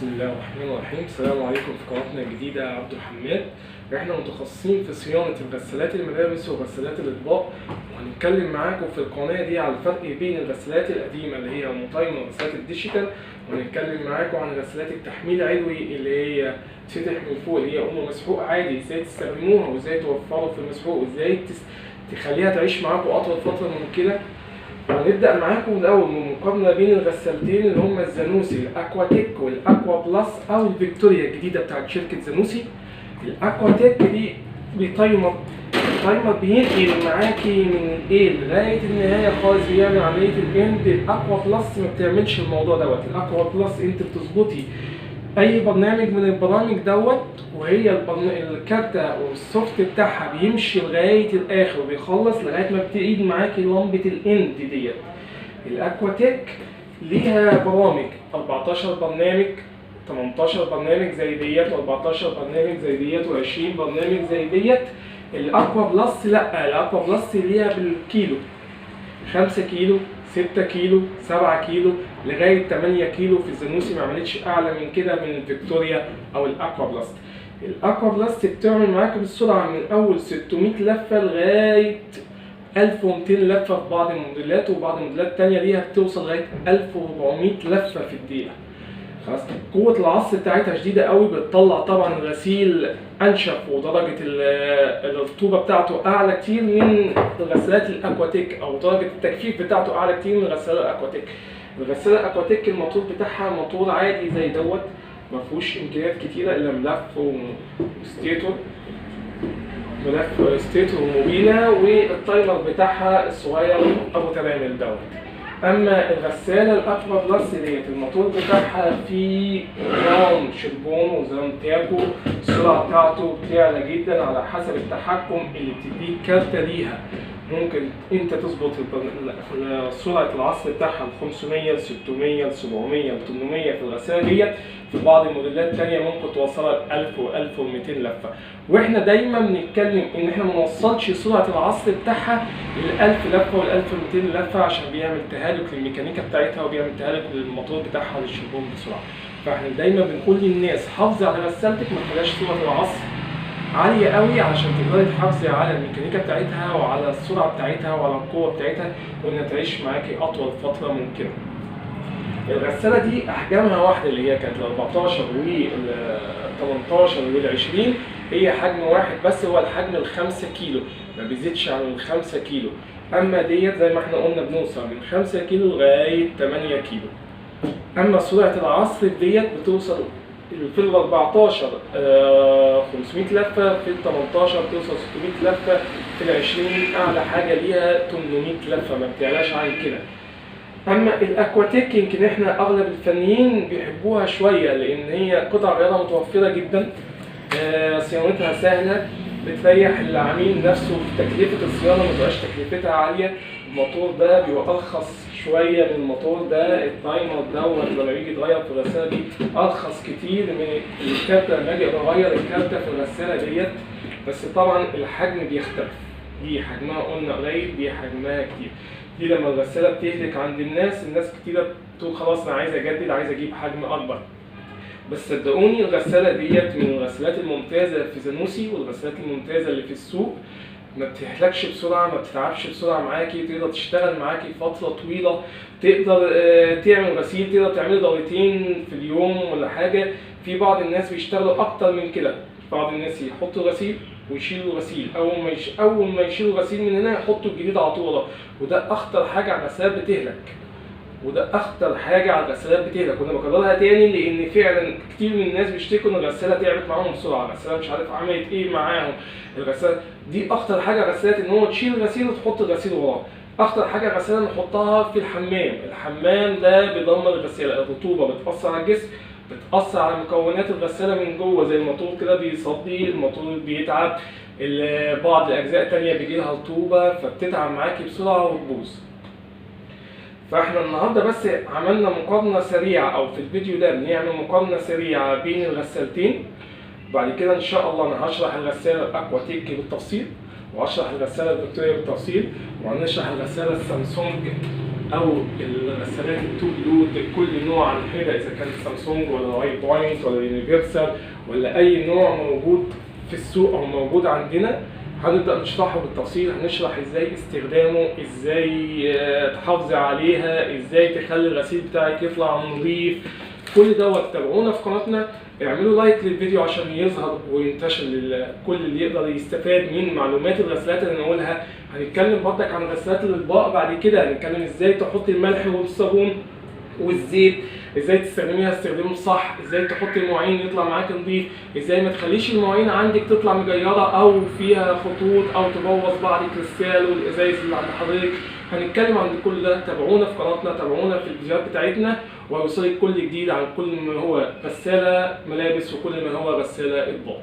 بسم الله الرحمن الرحيم. السلام عليكم في قناتنا الجديدة عبد الحماد. احنا متخصصين في صيانة غسالات الملابس وغسالات الأطباق، وهنتكلم معاكم في القناة دي على الفرق بين الغسالات القديمة اللي هي مطايمة وغسالات الديجيتال، وهنتكلم معاكم عن غسالات التحميل العلوي اللي هي تفتح من فوق اللي هي مسحوق عادي، ازاي تستخدموها وازاي توفروا في المسحوق وازاي تخليها تعيش معاكم أطول فترة ممكنة. هنبدأ معاكم الأول من مقارنة بين الغسالتين اللي هما الزانوسي الأكواتيك والأكوا بلس أو الفيكتوريا الجديدة بتاعت شركة زانوسي. الأكواتيك دي بتايمر بينقل معاكي من A لغاية النهاية خالص، بيعمل عملية الإند. الأكوا بلس ما بتعملش الموضوع دوت. الأكوا بلس أنت بتظبطي أي برنامج من البرامج دوت، وهي الكارتة والسوفت بتاعها بيمشي لغاية الآخر وبيخلص لغاية ما بتقيد معاكي لمبة الإند ديت. الأكواتيك ليها برامج 14 برنامج، 18 برنامج زي ديت، و14 برنامج زي ديت، و20 برنامج زي ديت. الأكوا بلس لأ، الأكوا بلس ليها بالكيلو، 5 كيلو، 6 كيلو، 7 كيلو، لغاية 8 كيلو. في الزانوسي ما عملتش أعلى من كده من الفيكتوريا أو الأكوا بلس. الأكوا بلس بتعمل معاك بالسرعة من أول 600 لفة لغاية 1200 لفة في بعض الموديلات، وبعض الموديلات التانية ليها بتوصل لغاية 1400 لفة في الدقيقة. خلاص، قوة العصر بتاعتها شديدة قوي، بتطلع طبعا الغسيل أنشف ودرجة الرطوبة بتاعته أعلى كتير من الغسالات الأكواتيك، أو درجة التجفيف بتاعته أعلى كتير من الغسالة الأكواتيك. الغسالة الأكواتيك الموتور بتاعها موتور عادي زي دوت، مفهوش إمكانيات كتيرة إلا ملف وستيتور، ملف ستيتور وموبينة، والتايمر بتاعها الصغير أبو ترامل دوت. اما الغساله الاكوا بلس ديت الموتور بتاعها فيه نظام شربون ونظام تاكو، السرعه بتاعته بتعلى جدا على حسب التحكم اللي بتديه الكارته ليها. ممكن انت تظبط سرعه العصر بتاعها ل 500 ل 600 ل 700 ل 800 في الغساله ديت. في بعض الموديلات الثانيه ممكن توصلها ل 1000 و 1200 لفه. واحنا دايما بنتكلم ان احنا ما نوصلش سرعه العصر بتاعها ل 1000 لفه وال 1200 لفه، عشان بيعمل تهالك للميكانيكا بتاعتها وبيعمل تهالك للموتور بتاعها للشربون بسرعه. فاحنا دايما بنقول للناس حافظي على غسالتك، ما تخليهاش سرعه العصر عالية قوي عشان تقدري تحافظي على الميكانيكا بتاعتها وعلى السرعة بتاعتها وعلى القوة بتاعتها، وإنها تعيش معاكي أطول فترة ممكنة. الغسالة دي أحجامها واحدة، اللي هي كانت ال 14 وال 18 وال 20 هي حجم واحد بس، هو الحجم ال 5 كيلو، ما بيزيدش عن ال 5 كيلو. أما ديت زي ما احنا قلنا بنوصل من 5 كيلو لغاية 8 كيلو. أما سرعة العصر ديت بتوصل في ال 14 500 لفة، في ال 18 بتوصل 600 لفة، في ال 20 أعلى حاجة ليها 800 لفة، ما بتعلاش عن كده. أما الأكواتيك يمكن إحنا أغلب الفنيين بيحبوها شوية، لأن هي قطع غيارها متوفرة جدا، صيانتها سهلة، بتريح العميل نفسه في تكلفة الصيانة، متبقاش تكلفتها عالية. الموتور ده بيبقى أرخص شوية من الموتور ده. التايمر دوت لما بيجي يتغير في الغسالة دي أرخص كتير من الكارتة لما أجي أغير الكارتة في الغسالة ديت. بس طبعا الحجم بيختلف، دي حجمها قلنا قليل، دي حجمها كتير. دي لما الغسالة بتهلك عند الناس كتيرة بتقول خلاص أنا عايز أجدد، عايز أجيب حجم أكبر. بس صدقوني الغسالة ديت من الغسالات الممتازة في زانوسي والغسالات الممتازة اللي في السوق. ما بتهلكش بسرعة، ما بتتعبش بسرعة معاكي، تقدر تشتغل معاكي فترة طويلة، تقدر تعمل غسيل، تقدر تعملي دورتين في اليوم ولا حاجة. في بعض الناس بيشتغلوا أكتر من كده، بعض الناس يحطوا غسيل ويشيلوا غسيل، أول ما يشيلوا غسيل من هنا يحطوا الجديد على طول، وده أخطر حاجة على الغسالات بتهلك، وده اخطر حاجه على الغسالات بتهلك. وانا بكررها تاني لان فعلا كتير من الناس بيشتكوا ان الغساله تعبت معاهم بسرعه، الغساله مش عارف عملت ايه معاهم. الغساله دي اخطر حاجه على الغسالات، ان هو تشيل الغسيل وتحط الغسيل وراه. اخطر حاجه على الغساله نحطها في الحمام ده بيدمر الغساله. الرطوبه بتاثر على الجسم، بتاثر على مكونات الغساله من جوه، زي الموتور كده بيصدي، الموتور بيتعب، بعض الاجزاء التانيه بيجي لها رطوبه فبتتعب معاكي بسرعه وتبوظ. فاحنا النهارده بس عملنا مقارنه سريعه، او في الفيديو ده بنعمل مقارنه سريعه بين الغسالتين. بعد كده ان شاء الله انا هشرح الغساله الاكواتيك بالتفصيل، وهشرح الغساله الفيكتوريا بالتفصيل، وهنشرح الغساله السامسونج او الغسالات التوب لود كل نوع عن حده، اذا كان سامسونج ولا واي بوينت ولا يونيفرسال ولا اي نوع موجود في السوق او موجود عندنا، هنبدأ نشرحه بالتفصيل. هنشرح ازاي استخدامه، ازاي تحافظي عليها، ازاي تخلي الغسيل بتاعك يطلع نظيف. كل دوت تابعونا في قناتنا، اعملوا لايك للفيديو عشان يظهر وينتشر لكل اللي يقدر يستفاد من معلومات الغسالات اللي هنقولها. هنتكلم برضك عن غسالات الاطباق بعد كده، هنتكلم ازاي تحطي الملح والصابون والزيت، ازاي تستخدميها استخدام صح، ازاي تحطي المواعين يطلع معاك نظيف، ازاي ما تخليش المواعين عندك تطلع مجيره او فيها خطوط او تبوظ بعض الكريستال والازايز اللي عند حضرتك. هنتكلم عن كل ده. تابعونا في قناتنا، تابعونا في الفيديوهات بتاعتنا، وهيوصلك كل جديد عن كل ما هو غساله ملابس وكل ما هو غساله اطباق.